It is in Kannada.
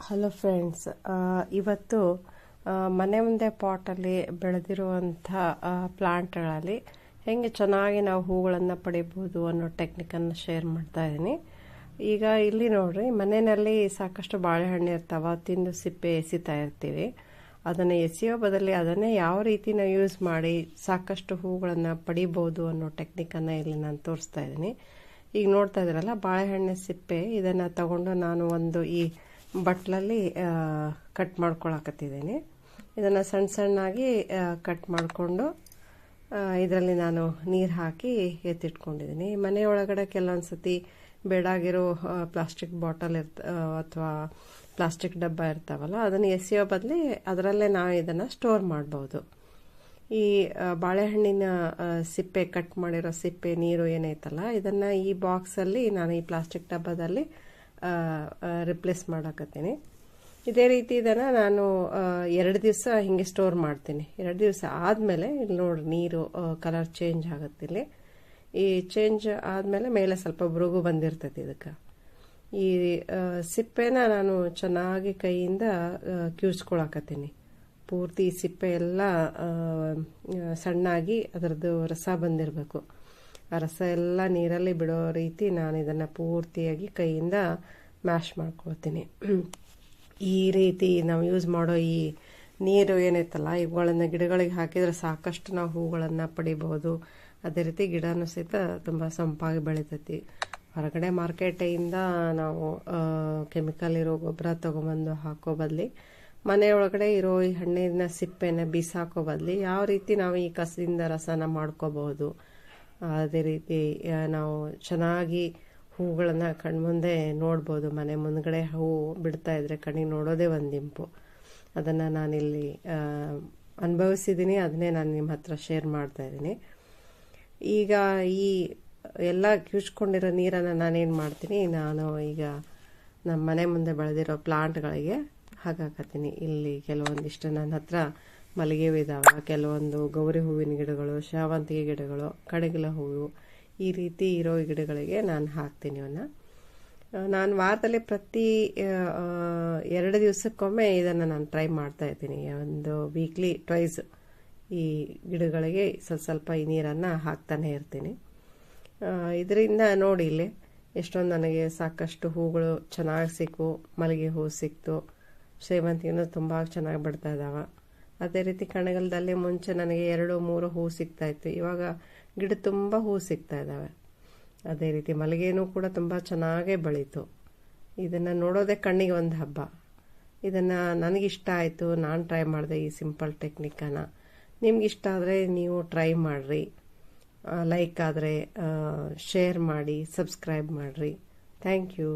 ಹಲೋ ಫ್ರೆಂಡ್ಸ್, ಇವತ್ತು ಮನೆ ಮುಂದೆ ಪಾಟಲ್ಲಿ ಬೆಳೆದಿರುವಂಥ ಪ್ಲಾಂಟ್ಗಳಲ್ಲಿ ಹೇಗೆ ಚೆನ್ನಾಗಿ ನಾವು ಹೂಗಳನ್ನು ಪಡಿಬೋದು ಅನ್ನೋ ಟೆಕ್ನಿಕನ್ನು ಶೇರ್ ಮಾಡ್ತಾ ಇದ್ದೀನಿ. ಈಗ ಇಲ್ಲಿ ನೋಡ್ರಿ, ಮನೆಯಲ್ಲಿ ಸಾಕಷ್ಟು ಬಾಳೆಹಣ್ಣು ಇರ್ತಾವ, ತಿಂದು ಸಿಪ್ಪೆ ಎಸಿತಾ ಇರ್ತೀವಿ. ಅದನ್ನು ಎಸೆಯೋ ಬದಲಿ ಅದನ್ನೇ ಯಾವ ರೀತಿ ನಾವು ಯೂಸ್ ಮಾಡಿ ಸಾಕಷ್ಟು ಹೂಗಳನ್ನು ಪಡಿಬೋದು ಅನ್ನೋ ಟೆಕ್ನಿಕನ್ನು ಇಲ್ಲಿ ನಾನು ತೋರಿಸ್ತಾ ಇದ್ದೀನಿ. ಈಗ ನೋಡ್ತಾ ಇದ್ದೀರಲ್ಲ, ಬಾಳೆಹಣ್ಣಿನ ಸಿಪ್ಪೆ ಇದನ್ನು ತಗೊಂಡು ನಾನು ಒಂದು ಈ ಬಟ್ಲಲ್ಲಿ ಕಟ್ ಮಾಡ್ಕೊಳಕತ್ತಿದ್ದೀನಿ. ಇದನ್ನು ಸಣ್ಣ ಸಣ್ಣಾಗಿ ಕಟ್ ಮಾಡಿಕೊಂಡು ಇದರಲ್ಲಿ ನಾನು ನೀರು ಹಾಕಿ ಎತ್ತಿಟ್ಕೊಂಡಿದ್ದೀನಿ. ಮನೆಯೊಳಗಡೆ ಕೆಲವೊಂದು ಸತಿ ಬೇಡಾಗಿರೋ ಪ್ಲಾಸ್ಟಿಕ್ ಬಾಟಲ್ ಅಥವಾ ಪ್ಲಾಸ್ಟಿಕ್ ಡಬ್ಬ ಇರ್ತಾವಲ್ಲ, ಅದನ್ನು ಎಸೆಯೋ ಬದಲಿ ಅದರಲ್ಲೇ ನಾವು ಇದನ್ನು ಸ್ಟೋರ್ ಮಾಡ್ಬೋದು. ಈ ಬಾಳೆಹಣ್ಣಿನ ಸಿಪ್ಪೆ, ಕಟ್ ಮಾಡಿರೋ ಸಿಪ್ಪೆ ನೀರು ಏನೈತಲ್ಲ, ಇದನ್ನು ಈ ಬಾಕ್ಸಲ್ಲಿ ನಾನು ಈ ಪ್ಲಾಸ್ಟಿಕ್ ಡಬ್ಬದಲ್ಲಿ ರಿಪ್ಲೇಸ್ ಮಾಡಕತ್ತೀನಿ. ಇದೇ ರೀತಿ ಇದನ್ನು ನಾನು 2 ದಿವಸ ಹಿಂಗೆ ಸ್ಟೋರ್ ಮಾಡ್ತೀನಿ. 2 ದಿವಸ ಆದಮೇಲೆ ಇಲ್ಲಿ ನೋಡಿ, ನೀರು ಕಲರ್ ಚೇಂಜ್ ಆಗುತ್ತಿಲ್ಲಿ. ಈ ಚೇಂಜ್ ಆದಮೇಲೆ ಮೇಲೆ ಸ್ವಲ್ಪ ಬುರುಗು ಬಂದಿರ್ತೈತಿ. ಇದಕ್ಕೆ ಈ ಸಿಪ್ಪೆನ ನಾನು ಚೆನ್ನಾಗಿ ಕೈಯಿಂದ ಕಿವುಚ್ಕೊಳಕತ್ತೀನಿ. ಪೂರ್ತಿ ಸಿಪ್ಪೆ ಎಲ್ಲ ಸಣ್ಣಾಗಿ ಅದರದ್ದು ರಸ ಬಂದಿರಬೇಕು. ಆ ರಸ ಎಲ್ಲ ನೀರಲ್ಲಿ ಬಿಡೋ ರೀತಿ ನಾನು ಇದನ್ನು ಪೂರ್ತಿಯಾಗಿ ಕೈಯಿಂದ ಮ್ಯಾಶ್ ಮಾಡ್ಕೊಳ್ತೀನಿ. ಈ ರೀತಿ ನಾವು ಯೂಸ್ ಮಾಡೋ ಈ ನೀರು ಏನೈತಲ್ಲ, ಇವುಗಳನ್ನು ಗಿಡಗಳಿಗೆ ಹಾಕಿದರೆ ಸಾಕಷ್ಟು ನಾವು ಹೂಗಳನ್ನು ಪಡಿಬಹುದು. ಅದೇ ರೀತಿ ಗಿಡನೂ ಸಹಿತ ತುಂಬ ಸೊಂಪಾಗಿ ಬೆಳಿತೈತಿ. ಹೊರಗಡೆ ಮಾರ್ಕೆಟಿಂದ ನಾವು ಕೆಮಿಕಲ್ ಇರೋ ಗೊಬ್ಬರ ತೊಗೊಂಬಂದು ಹಾಕೋ ಬದಲಿ, ಮನೆಯೊಳಗಡೆ ಇರೋ ಈ ಹಣ್ಣಿನ ಸಿಪ್ಪೆನ ಬೀಸಾಕೋ ಬದಲಿ ಯಾವ ರೀತಿ ನಾವು ಈ ಕಸದಿಂದ ರಸನ ಮಾಡ್ಕೋಬಹುದು, ಅದೇ ರೀತಿ ನಾವು ಚೆನ್ನಾಗಿ ಹೂಗಳನ್ನು ಕಣ್ಮುಂದೆ ನೋಡ್ಬೋದು. ಮನೆ ಮುಂದ್ಗಡೆ ಹೂವು ಬಿಡ್ತಾ ಇದ್ರೆ ಕಣ್ಣಿಗೆ ನೋಡೋದೇ ಒಂದು ಇಂಪು. ಅದನ್ನು ನಾನಿಲ್ಲಿ ಅನುಭವಿಸಿದ್ದೀನಿ, ಅದನ್ನೇ ನಾನು ನಿಮ್ಮ ಹತ್ರ ಶೇರ್ ಮಾಡ್ತಾ ಇದ್ದೀನಿ. ಈಗ ಈ ಎಲ್ಲ ಕಿವುಚ್ಕೊಂಡಿರೋ ನೀರನ್ನು ನಾನೇನು ಮಾಡ್ತೀನಿ, ನಾನು ಈಗ ನಮ್ಮ ಮನೆ ಮುಂದೆ ಬೆಳೆದಿರೋ ಪ್ಲಾಂಟ್ಗಳಿಗೆ ಹಾಕಾಕತ್ತೀನಿ. ಇಲ್ಲಿ ಕೆಲವೊಂದಿಷ್ಟು ನನ್ನ ಹತ್ರ ಮಲ್ಲಿಗೆ ಇದಾವೆ, ಕೆಲವೊಂದು ಗೌರಿ ಹೂವಿನ ಗಿಡಗಳು, ಶಾವಂತಿಗೆ ಗಿಡಗಳು, ಕಣಗಿಲ ಹೂವು, ಈ ರೀತಿ ಇರೋ ಗಿಡಗಳಿಗೆ ನಾನು ಹಾಕ್ತೀನಿ. ನಾನು ವಾರದಲ್ಲಿ ಪ್ರತಿ 2 ದಿವಸಕ್ಕೊಮ್ಮೆ ಇದನ್ನು ನಾನು ಟ್ರೈ ಮಾಡ್ತಾ ಇದ್ದೀನಿ. ಒಂದು ವೀಕ್ಲಿ ಟ್ವೈಸ್ ಈ ಗಿಡಗಳಿಗೆ ಸ್ವಲ್ಪ ಈ ನೀರನ್ನು ಹಾಕ್ತಾನೆ ಇರ್ತೀನಿ. ಇದರಿಂದ ನೋಡಿ, ಇಲ್ಲಿ ಎಷ್ಟೊಂದು ನನಗೆ ಸಾಕಷ್ಟು ಹೂಗಳು ಚೆನ್ನಾಗಿ ಸಿಕ್ಕು. ಮಲ್ಲಿಗೆ ಹೂ ಸಿಕ್ತು, ಸೇವಂತಿಗೆನೂ ತುಂಬ ಚೆನ್ನಾಗಿ ಬಿಡ್ತಾ ಇದ್ದಾವೆ. ಅದೇ ರೀತಿ ಕಣಗಲದಲ್ಲಿ ಮುಂಚೆ ನನಗೆ 2-3 ಹೂ ಸಿಗ್ತಾ ಇತ್ತು, ಇವಾಗ ಗಿಡ ತುಂಬ ಹೂ ಸಿಗ್ತಾ ಇದ್ದಾವೆ. ಅದೇ ರೀತಿ ಮಲ್ಲಿಗೆನೂ ಕೂಡ ತುಂಬ ಚೆನ್ನಾಗೇ ಬೆಳೀತು. ಇದನ್ನು ನೋಡೋದೇ ಕಣ್ಣಿಗೆ ಒಂದು ಹಬ್ಬ. ಇದನ್ನು ನನಗಿಷ್ಟ ಆಯಿತು, ನಾನು ಟ್ರೈ ಮಾಡಿದೆ ಈ ಸಿಂಪಲ್ ಟೆಕ್ನಿಕನ್ನು. ನಿಮ್ಗಿಷ್ಟ ಆದರೆ ನೀವು ಟ್ರೈ ಮಾಡಿರಿ. ಲೈಕ್ ಆದರೆ ಶೇರ್ ಮಾಡಿ, ಸಬ್ಸ್ಕ್ರೈಬ್ ಮಾಡಿರಿ. Thank you.